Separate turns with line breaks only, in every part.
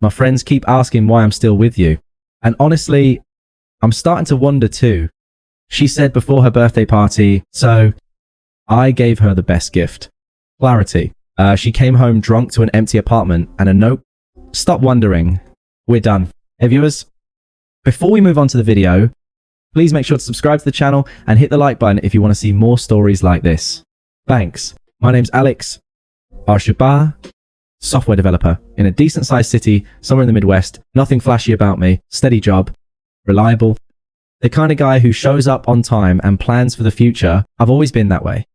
My friends keep asking why I'm still with you. And honestly, I'm starting to wonder too. She said before her birthday party, so I gave her the best gift. Clarity. She came home drunk to an empty apartment and a note. Stop wondering. We're done. Hey viewers, before we move on to the video, please make sure to subscribe to the channel and hit the like button if you want to see more stories like this. Thanks. My name's Alex Arshaba, software developer in a decent sized city somewhere in the Midwest. Nothing flashy about me. Steady job. Reliable. The kind of guy who shows up on time and plans for the future. I've always been that way,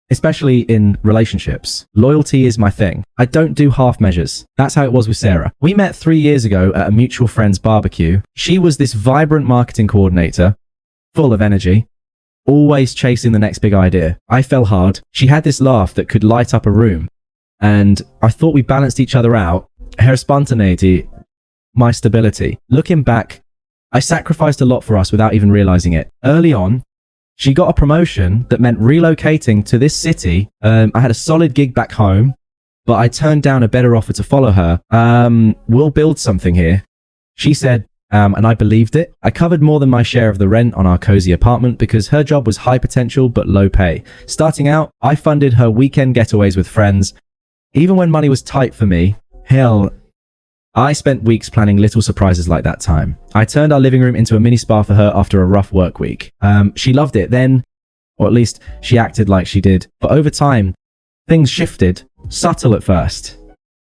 especially in relationships. Loyalty is my thing. I don't do half measures. That's how it was with Sarah. We met 3 years ago at a mutual friend's barbecue. She was this vibrant marketing coordinator, full of energy, always chasing the next big idea. I fell hard. She had this laugh that could light up a room, and I thought we balanced each other out. Her spontaneity, my stability. Looking back, I sacrificed a lot for us without even realizing it. Early on, she got a promotion that meant relocating to this city. I had a solid gig back home, but I turned down a better offer to follow her. We'll build something here, she said, and I believed it. I covered more than my share of the rent on our cozy apartment because her job was high potential but low pay. Starting out, I funded her weekend getaways with friends. Even when money was tight for me, hell, I spent weeks planning little surprises like that time. I turned our living room into a mini spa for her after a rough work week. She loved it then, or at least she acted like she did. But over time, things shifted, subtle at first,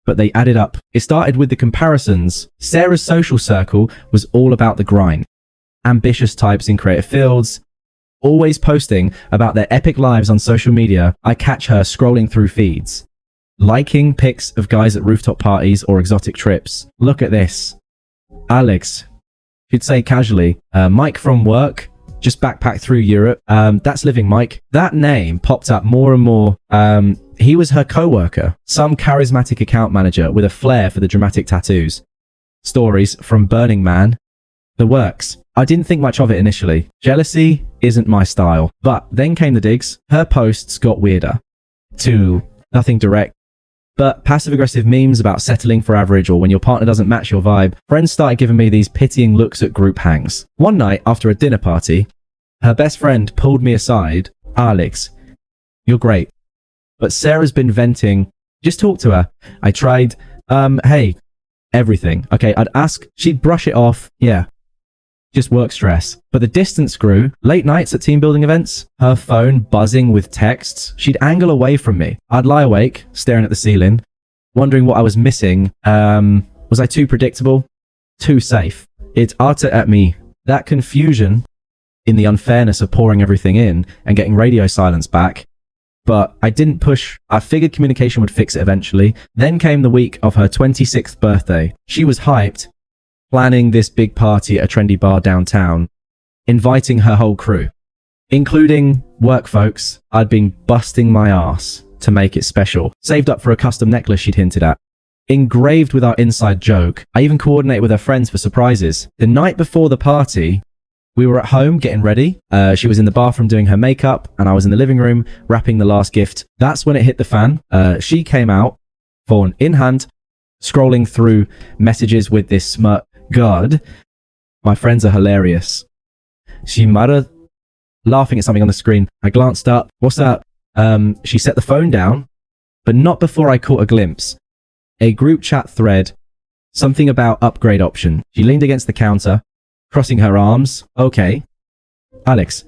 but they added up. It started with the comparisons. Sarah's social circle was all about the grind. Ambitious types in creative fields, always posting about their epic lives on social media. I catch her scrolling through feeds, liking pics of guys at rooftop parties or exotic trips. Look at this. Alex, she'd say casually, Mike from work, just backpacked through Europe. That's living Mike. That name popped up more and more. He was her co-worker, some charismatic account manager with a flair for the dramatic tattoos. Stories from Burning Man. The works. I didn't think much of it initially. Jealousy isn't my style. But then came the digs. Her posts got weirder. To nothing direct, but passive-aggressive memes about settling for average or when your partner doesn't match your vibe. Friends started giving me these pitying looks at group hangs. One night, after a dinner party, her best friend pulled me aside. Alex, you're great, but Sarah's been venting. Just talk to her. I tried. Hey, everything. Okay, I'd ask. She'd brush it off. Yeah, just work stress. But the distance grew. Late nights at team building events, her phone buzzing with texts. She'd angle away from me. I'd lie awake, staring at the ceiling, wondering what I was missing. Was I too predictable? Too safe? It ate at me. That confusion in the unfairness of pouring everything in and getting radio silence back. But I didn't push. I figured communication would fix it eventually. Then came the week of her 26th birthday. She was hyped, planning this big party at a trendy bar downtown, inviting her whole crew, including work folks. I'd been busting my ass to make it special. Saved up for a custom necklace she'd hinted at, engraved with our inside joke. I even coordinated with her friends for surprises. The night before the party, we were at home getting ready. She was in the bathroom doing her makeup, and I was in the living room wrapping the last gift. That's when it hit the fan. She came out, phone in hand, scrolling through messages with this smirk. God, my friends are hilarious. She muttered, laughing at something on the screen. I glanced up. What's up? She set the phone down, but not before I caught a glimpse. A group chat thread, something about upgrade option. She leaned against the counter, crossing her arms. Okay, Alex,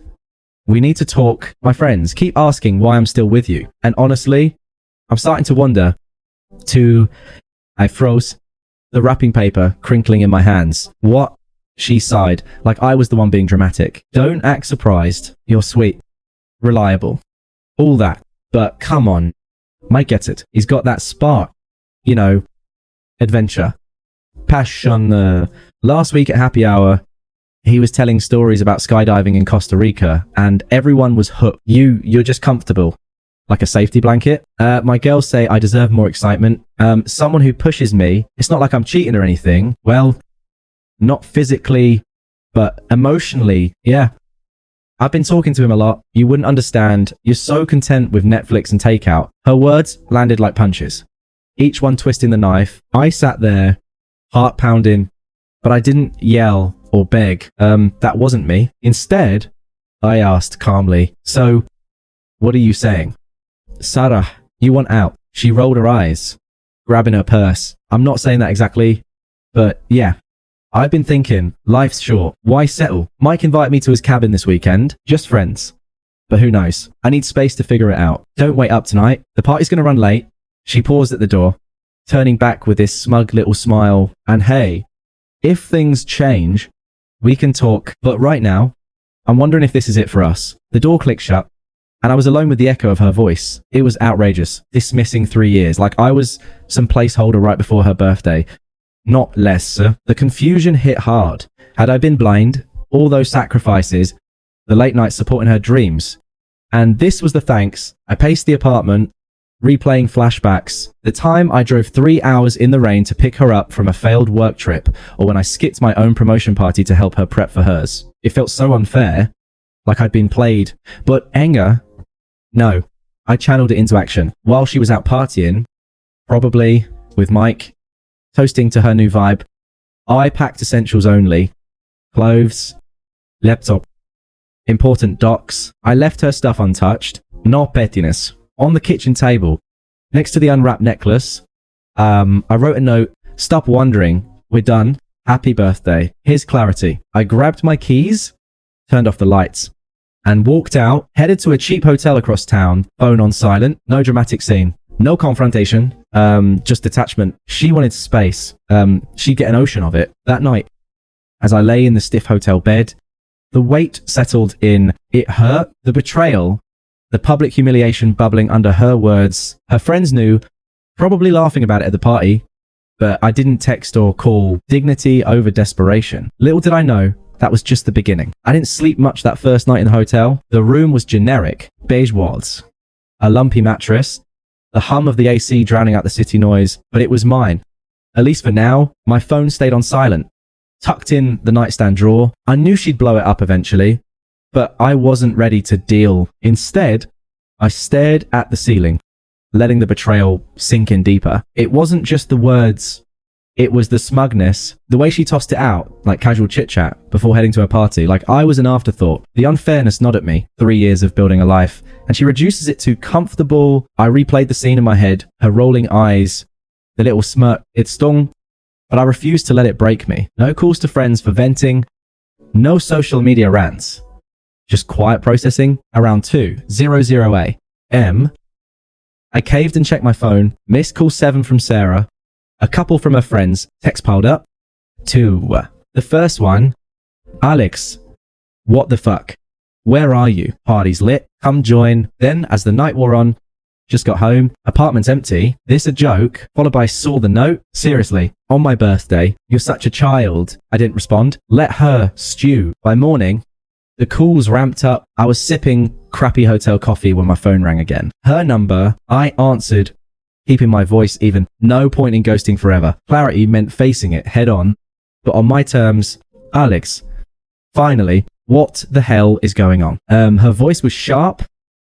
we need to talk. My friends keep asking why I'm still with you. And honestly, I'm starting to wonder. I froze, the wrapping paper crinkling in my hands. What? She sighed, like I was the one being dramatic. Don't act surprised. You're sweet, reliable, all that. But come on, Mike gets it. He's got that spark, you know, adventure, passion. Last week at happy hour, he was telling stories about skydiving in Costa Rica, and everyone was hooked. You're just comfortable, like a safety blanket. My girls say I deserve more excitement. Someone who pushes me. It's not like I'm cheating or anything. Well, not physically, but emotionally, yeah. I've been talking to him a lot. You wouldn't understand. You're so content with Netflix and takeout. Her words landed like punches, each one twisting the knife. I sat there, heart pounding, but I didn't yell or beg. That wasn't me. Instead, I asked calmly, so, what are you saying? Sarah, you want out? She rolled her eyes, grabbing her purse. I'm not saying that exactly, but yeah. I've been thinking, life's short. Why settle? Mike invited me to his cabin this weekend. Just friends. But who knows? I need space to figure it out. Don't wait up tonight. The party's going to run late. She paused at the door, turning back with this smug little smile. And hey, if things change, we can talk. But right now, I'm wondering if this is it for us. The door clicked shut, and I was alone with the echo of her voice. It was outrageous. Dismissing 3 years, like I was some placeholder right before her birthday. Not less. The confusion hit hard. Had I been blind? All those sacrifices, the late nights supporting her dreams. And this was the thanks. I paced the apartment, replaying flashbacks. The time I drove 3 hours in the rain to pick her up from a failed work trip, or when I skipped my own promotion party to help her prep for hers. It felt so unfair, like I'd been played. But anger? No. I channeled it into action. While she was out partying, probably with Mike, toasting to her new vibe, I packed essentials only. Clothes, laptop, important docs. I left her stuff untouched. No pettiness. On the kitchen table, next to the unwrapped necklace, I wrote a note. Stop wondering. We're done. Happy birthday. Here's clarity. I grabbed my keys, turned off the lights, and walked out, headed to a cheap hotel across town, phone on silent, no dramatic scene. No confrontation, just detachment. She wanted space. She'd get an ocean of it. That night, as I lay in the stiff hotel bed, the weight settled in. It hurt. The betrayal, the public humiliation bubbling under her words. Her friends knew, probably laughing about it at the party, but I didn't text or call. Dignity over desperation. Little did I know, that was just the beginning. I didn't sleep much that first night in the hotel. The room was generic, beige walls, a lumpy mattress, the hum of the AC drowning out the city noise, but it was mine. At least for now. My phone stayed on silent, tucked in the nightstand drawer. I knew she'd blow it up eventually, but I wasn't ready to deal. Instead, I stared at the ceiling, letting the betrayal sink in deeper. It wasn't just the words, it was the smugness, the way she tossed it out, like casual chit-chat, before heading to a party, like I was an afterthought. The unfairness gnawed at me. 3 years of building a life, and she reduces it to comfortable. I replayed the scene in my head, her rolling eyes, the little smirk. It stung, but I refused to let it break me. No calls to friends for venting, no social media rants, just quiet processing. Around 2:00 a.m., I caved and checked my phone. Missed call 7 from Sarah. A couple from her friends. Text piled up. 2. The first one. Alex, what the fuck? Where are you? Party's lit. Come join. Then, as the night wore on, just got home. Apartment's empty. This a joke? Followed by saw the note. Seriously, on my birthday. You're such a child. I didn't respond. Let her stew. By morning, the calls ramped up. I was sipping crappy hotel coffee when my phone rang again. Her number. I answered, keeping my voice even. No point in ghosting forever. Clarity meant facing it head on, but on my terms. Alex, finally, what the hell is going on? Her voice was sharp,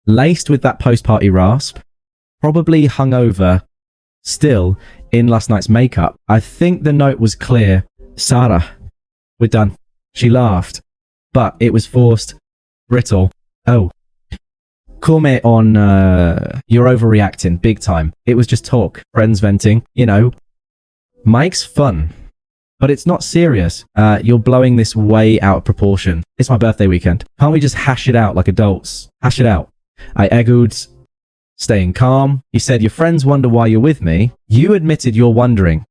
laced with that post-party rasp, probably hungover, still in last night's makeup. I think the note was clear. Sarah, we're done. She laughed, but it was forced, brittle. Oh. Comment on, you're overreacting, big time. It was just talk, friends venting, you know. Mike's fun, but it's not serious. You're blowing this way out of proportion. It's my birthday weekend. Can't we just hash it out like adults? Hash it out. I echoed, staying calm. He said, your friends wonder why you're with me. You admitted you're wondering.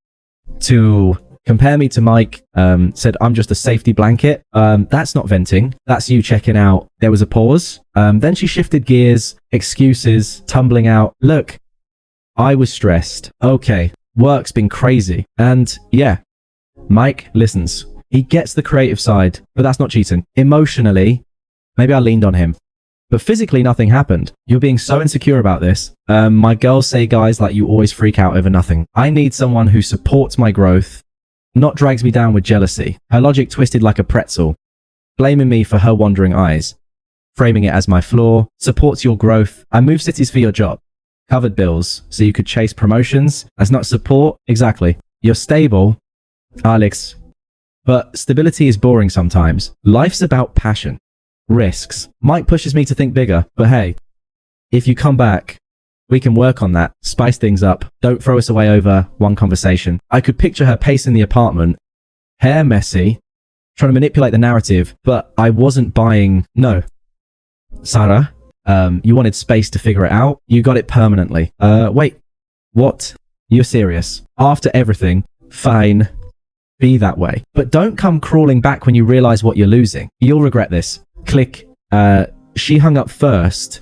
To compare me to Mike, said I'm just a safety blanket. That's not venting. That's you checking out. There was a pause. Then she shifted gears, excuses, tumbling out. Look, I was stressed. Okay, work's been crazy. And yeah, Mike listens. He gets the creative side, but that's not cheating. Emotionally, maybe I leaned on him. But physically, nothing happened. You're being so insecure about this. My girls say guys like you always freak out over nothing. I need someone who supports my growth, not drags me down with jealousy. Her logic twisted like a pretzel, blaming me for her wandering eyes, framing it as my flaw. Supports your growth. I moved cities for your job. Covered bills so you could chase promotions. That's not support. Exactly. You're stable. Alex. But stability is boring sometimes. Life's about passion. Risks. Mike pushes me to think bigger, but hey, if you come back, we can work on that. Spice things up. Don't throw us away over one conversation. I could picture her pacing the apartment, hair messy, trying to manipulate the narrative, but I wasn't buying. No. Sarah, you wanted space to figure it out. You got it permanently. Wait. What? You're serious? After everything, fine. Be that way. But don't come crawling back when you realize what you're losing. You'll regret this. Click. She hung up first.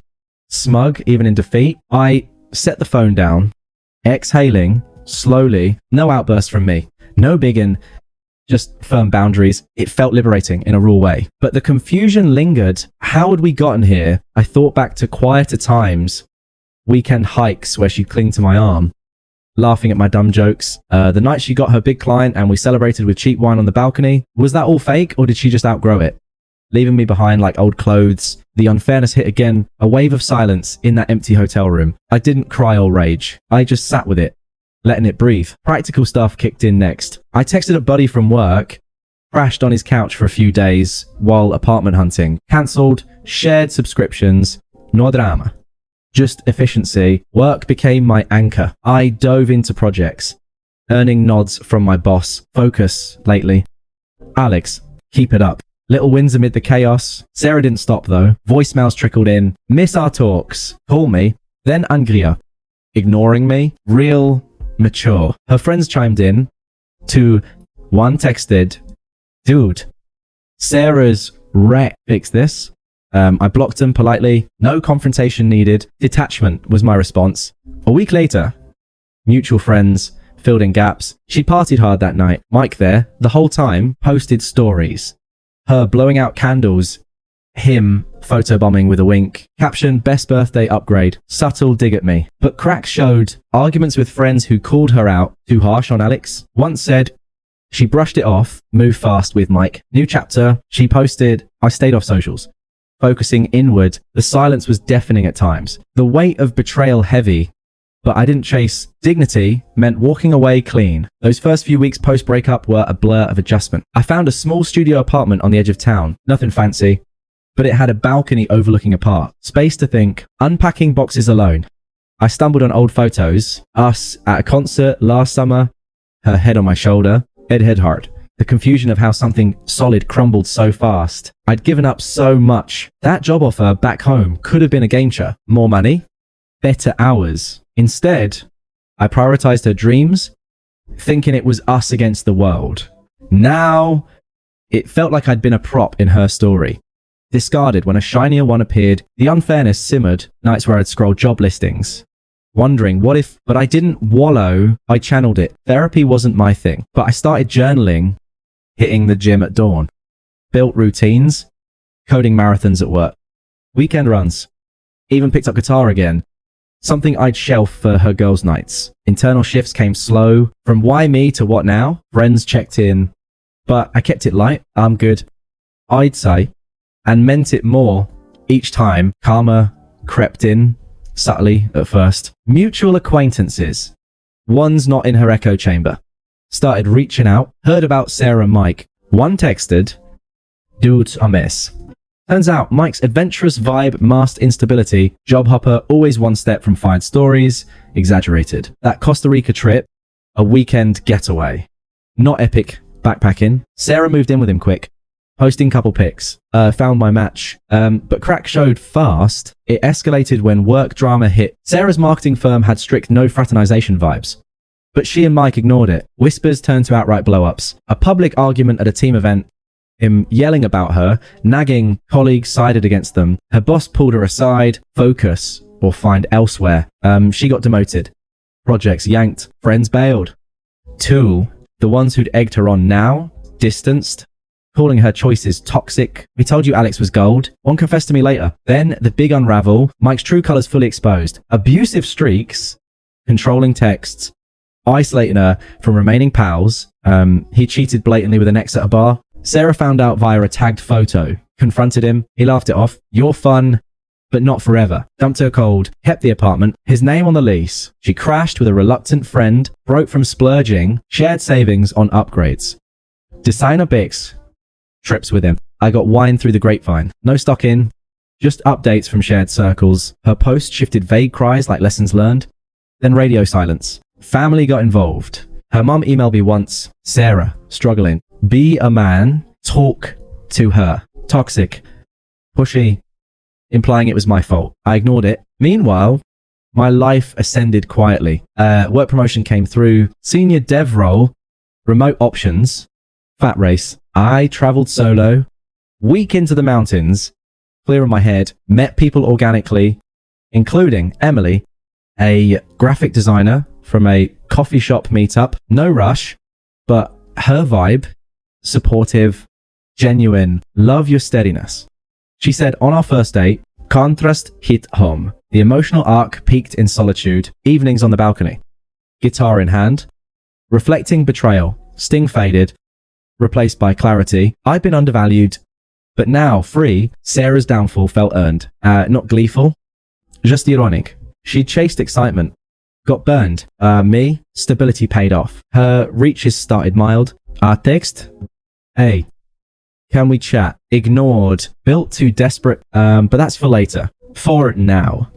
Smug, even in defeat. I set the phone down, exhaling, slowly. No outburst from me. No biggin. Just firm boundaries. It felt liberating in a raw way. But the confusion lingered. How had we gotten here? I thought back to quieter times. Weekend hikes where she'd cling to my arm, laughing at my dumb jokes. The night she got her big client and we celebrated with cheap wine on the balcony. Was that all fake, or did she just outgrow it? Leaving me behind like old clothes. The unfairness hit again. A wave of silence in that empty hotel room. I didn't cry or rage. I just sat with it, letting it breathe. Practical stuff kicked in next. I texted a buddy from work, crashed on his couch for a few days while apartment hunting. Cancelled, shared subscriptions, no drama. Just efficiency. Work became my anchor. I dove into projects, earning nods from my boss. Focus lately. Alex, keep it up. Little wins amid the chaos. Sarah didn't stop though. Voicemails trickled in. Miss our talks. Call me. Then Angria. Ignoring me. Real mature. Her friends chimed in. One texted, dude, Sarah's wreck. Fix this. I blocked him politely. No confrontation needed. Detachment was my response. A week later, mutual friends filled in gaps. She partied hard that night. Mike there, the whole time, posted stories. Her blowing out candles. Him photobombing with a wink. Caption, best birthday upgrade. Subtle dig at me. But cracks showed arguments with friends who called her out. Too harsh on Alex. Once said, she brushed it off. Move fast with Mike. New chapter. She posted, I stayed off socials. Focusing inward, the silence was deafening at times. The weight of betrayal heavy, but I didn't chase. Dignity meant walking away clean. Those first few weeks post-breakup were a blur of adjustment. I found a small studio apartment on the edge of town. Nothing fancy, but it had a balcony overlooking a park. Space to think. Unpacking boxes alone. I stumbled on old photos. Us at a concert last summer. Her head on my shoulder. Head hard. The confusion of how something solid crumbled so fast. I'd given up so much. That job offer back home could have been a game changer. More money, better hours. Instead, I prioritized her dreams, thinking it was us against the world. Now, it felt like I'd been a prop in her story. Discarded when a shinier one appeared. The unfairness simmered. Nights where I'd scroll job listings, wondering what if, but I didn't wallow. I channeled it. Therapy wasn't my thing, but I started journaling, hitting the gym at dawn, built routines, coding marathons at work, weekend runs, even picked up guitar again, something I'd shelf for her girls' nights. Internal shifts came slow, from why me to what now. Friends checked in, but I kept it light. I'm good, I'd say, and meant it more each time. Karma crept in, subtly at first. Mutual acquaintances, ones not in her echo chamber, started reaching out, heard about Sarah and Mike. One texted, dude, a mess. Turns out Mike's adventurous vibe masked instability. Job hopper, always one step from fired stories, exaggerated. That Costa Rica trip, a weekend getaway. Not epic backpacking. Sarah moved in with him quick, posting couple pics. Found my match. But crack showed fast. It escalated when work drama hit. Sarah's marketing firm had strict no fraternization vibes, but she and Mike ignored it. Whispers turned to outright blow-ups. A public argument at a team event. Him yelling about her, nagging colleagues sided against them. Her boss pulled her aside. Focus or find elsewhere. She got demoted. Projects yanked. Friends bailed. Two, the ones who'd egged her on now, distanced, calling her choices toxic. We told you Alex was gold. One confessed to me later. Then the big unravel. Mike's true colors fully exposed. Abusive streaks, controlling texts, isolating her from remaining pals. He cheated blatantly with an ex at a bar. Sarah found out via a tagged photo, confronted him. He laughed it off. You're fun, but not forever. Dumped her cold, kept the apartment, his name on the lease. She crashed with a reluctant friend, broke from splurging, shared savings on upgrades. Designer Bix, trips with him. I got wine through the grapevine. No stock in, just updates from shared circles. Her post shifted vague cries like lessons learned. Then radio silence. Family got involved. Her mum emailed me once. Sarah, struggling. Be a man, talk to her. Toxic. Pushy. Implying it was my fault. I ignored it. Meanwhile, my life ascended quietly. Work promotion came through. Senior dev role. Remote options. Fat race. I traveled solo. Week into the mountains. Clear in my head. Met people organically, including Emily, a graphic designer from a coffee shop meetup. No rush, but her vibe, supportive, genuine, love your steadiness. She said on our first date, contrast hit home. The emotional arc peaked in solitude, evenings on the balcony. Guitar in hand, reflecting betrayal, sting faded, replaced by clarity. I've been undervalued, but now free, Sarah's downfall felt earned. Not gleeful, just ironic. She chased excitement, got burned. Me, stability paid off. Her reaches started mild. Our text, hey, can we chat? Ignored, built too desperate, but that's for later. For now.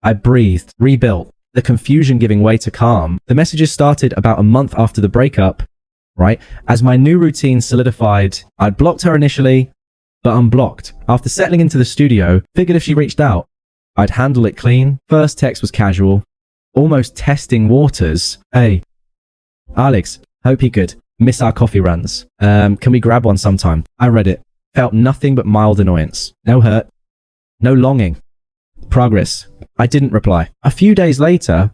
I breathed, rebuilt, the confusion giving way to calm. The messages started about a month after the breakup, right? As my new routine solidified, I'd blocked her initially, but unblocked. After settling into the studio, figured if she reached out, I'd handle it clean. First text was casual, almost testing waters. Hey, Alex, hope you could. Miss our coffee runs. Can we grab one sometime? I read it. Felt nothing but mild annoyance. No hurt. No longing. Progress. I didn't reply. A few days later,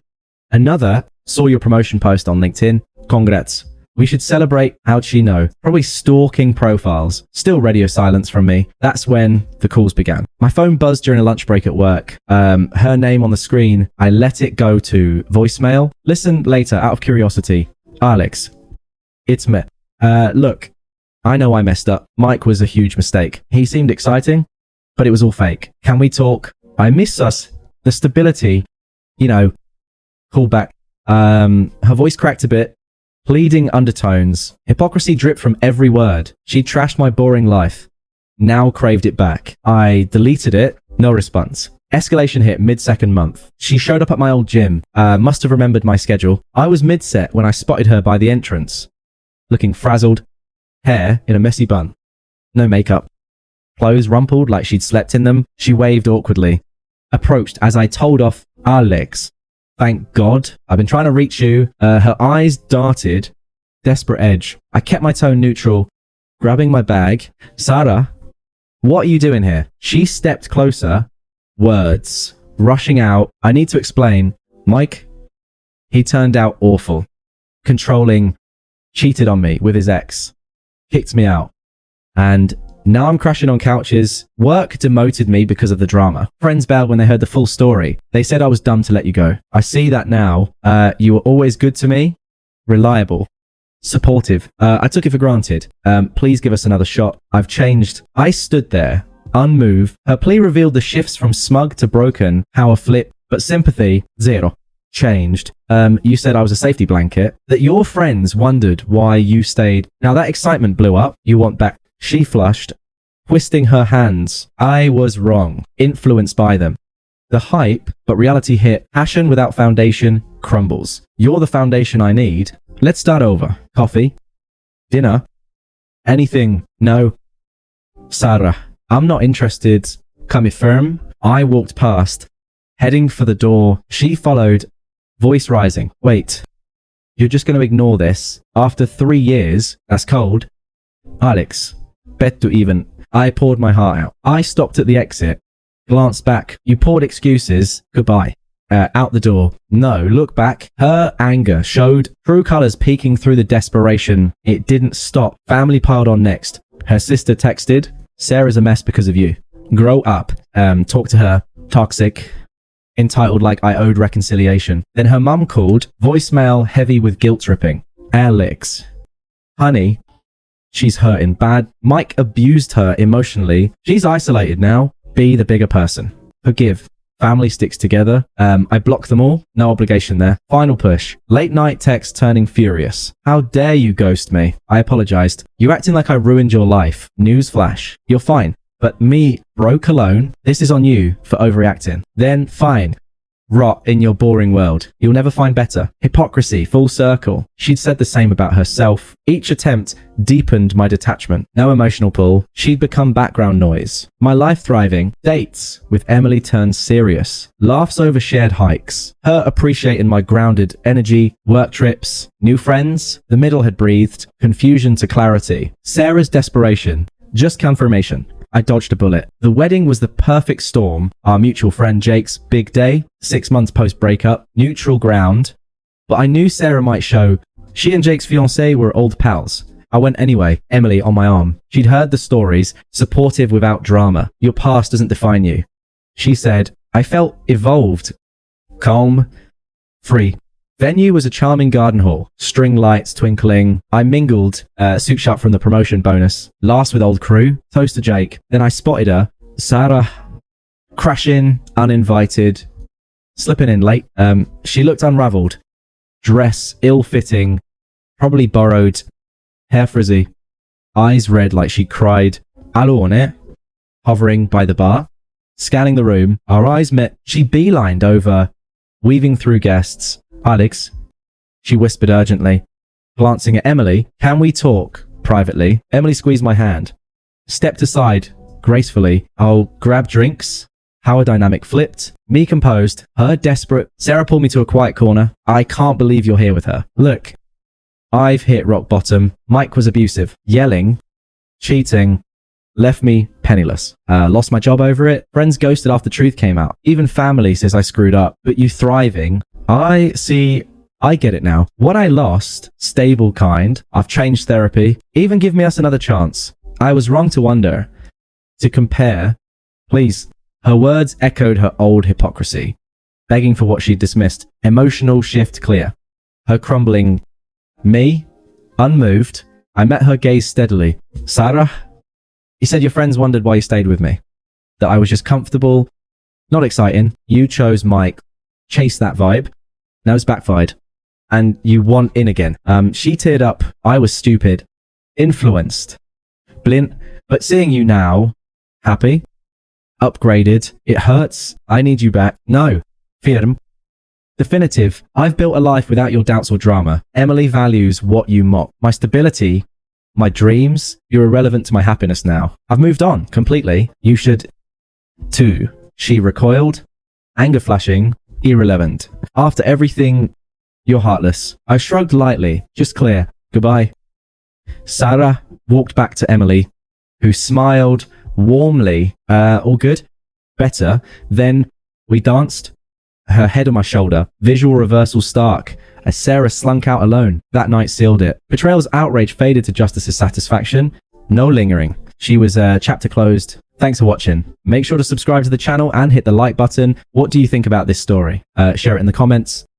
another saw your promotion post on LinkedIn. Congrats. We should celebrate. How'd she know? Probably stalking profiles. Still radio silence from me. That's when the calls began. My phone buzzed during a lunch break at work. Her name on the screen. I let it go to voicemail. Listen later out of curiosity. Alex, it's me. Look, I know I messed up. Mike was a huge mistake. He seemed exciting, but it was all fake. Can we talk? I miss us. The stability, call back. Her voice cracked a bit. Pleading undertones. Hypocrisy dripped from every word. She trashed my boring life. Now craved it back. I deleted it. No response. Escalation hit mid-second month. She showed up at my old gym. Must have remembered my schedule. I was mid-set when I spotted her by the entrance. Looking frazzled. Hair in a messy bun. No makeup. Clothes rumpled like she'd slept in them. She waved awkwardly. Approached as I told off, Alex. Thank God. I've been trying to reach you. Her eyes darted. Desperate edge. I kept my tone neutral. Grabbing my bag. Sarah, what are you doing here? She stepped closer. Words. Rushing out. I need to explain. Mike, he turned out awful. Controlling. Cheated on me with his ex. Kicked me out. And now I'm crashing on couches. Work demoted me because of the drama. Friends bailed when they heard the full story. They said I was dumb to let you go. I see that now. You were always good to me. Reliable. Supportive. I took it for granted. Please give us another shot. I've changed. I stood there, unmoved. Her plea revealed the shifts from smug to broken. How a flip. But sympathy, zero. Changed. You said I was a safety blanket. That your friends wondered why you stayed. Now that excitement blew up. You want back. She flushed, twisting her hands. I was wrong, influenced by them. The hype, but reality hit. Passion without foundation crumbles. You're the foundation I need. Let's start over. Coffee? Dinner? Anything? No. Sarah, I'm not interested. Come firm. I walked past, heading for the door. She followed, voice rising. Wait, you're just going to ignore this? After 3 years? That's cold. Alex. Bet to even. I poured my heart out. I stopped at the exit, glanced back. You poured excuses. Goodbye. Out the door. No, look back. Her anger showed true colors peeking through the desperation. It didn't stop. Family piled on next. Her sister texted, Sarah's a mess because of you. Grow up. Talk to her. Toxic. Entitled like I owed reconciliation. Then her mum called. Voicemail heavy with guilt dripping. Alex. Honey. She's hurting bad. Mike abused her emotionally. She's isolated now. Be the bigger person. Forgive. Family sticks together. I block them all. No obligation there. Final push. Late night text turning furious. How dare you ghost me? I apologized. You acting like I ruined your life. Newsflash. You're fine. But me, broke alone, this is on you for overreacting. Then, fine. Rot in your boring world. You'll never find better. Hypocrisy, full circle. She'd said the same about herself. Each attempt deepened my detachment. No emotional pull. She'd become background noise. My life thriving. Dates with Emily turned serious. Laughs over shared hikes. Her appreciating my grounded energy. Work trips. New friends. The middle had breathed. Confusion to clarity. Sarah's desperation. Just confirmation. I dodged a bullet. The wedding was the perfect storm. Our mutual friend Jake's big day, 6 months post-breakup, neutral ground. But I knew Sarah might show. She and Jake's fiancé were old pals. I went anyway, Emily on my arm. She'd heard the stories, supportive without drama. Your past doesn't define you. She said, I felt evolved, calm, free. Venue was a charming garden hall, string lights twinkling. I mingled, suit sharp from the promotion bonus, last with old crew, toast to Jake. Then I spotted her, Sarah, crashing, uninvited, slipping in late. She looked unraveled, dress ill-fitting, probably borrowed, hair frizzy, eyes red like she cried. Allô on it, hovering by the bar, scanning the room. Our eyes met. She beelined over, weaving through guests. Alex, she whispered urgently, glancing at Emily. Can we talk privately? Emily squeezed my hand, stepped aside gracefully. I'll grab drinks. How a dynamic flipped. Me composed, her desperate. Sarah pulled me to a quiet corner. I can't believe you're here with her. Look, I've hit rock bottom. Mike was abusive, yelling, cheating, left me penniless. Lost my job over it. Friends ghosted after the truth came out. Even family says I screwed up, but you thriving. I see, I get it now. What I lost, stable kind, I've changed therapy, even give me us another chance. I was wrong to wonder, to compare, please. Her words echoed her old hypocrisy, begging for what she'd dismissed. Emotional shift clear. Her crumbling, me, unmoved. I met her gaze steadily. Sarah, you said your friends wondered why you stayed with me. That I was just comfortable, not exciting. You chose Mike. Chase that vibe. Now it's backfired. And you want in again. She teared up. I was stupid. Influenced. Blint. But seeing you now, happy, upgraded, it hurts. I need you back. No. Firm. Definitive. I've built a life without your doubts or drama. Emily values what you mock. My stability, my dreams, you're irrelevant to my happiness now. I've moved on completely. You should too. She recoiled. Anger flashing. Irrelevant. After everything, you're heartless. I shrugged lightly, just clear. Goodbye. Sarah walked back to Emily, who smiled warmly. All good? Better. Then we danced. Her head on my shoulder. Visual reversal stark, as Sarah slunk out alone. That night sealed it. Betrayal's outrage faded to justice's satisfaction. No lingering. She was chapter closed. Thanks for watching. Make sure to subscribe to the channel and hit the like button. What do you think about this story? Share it in the comments.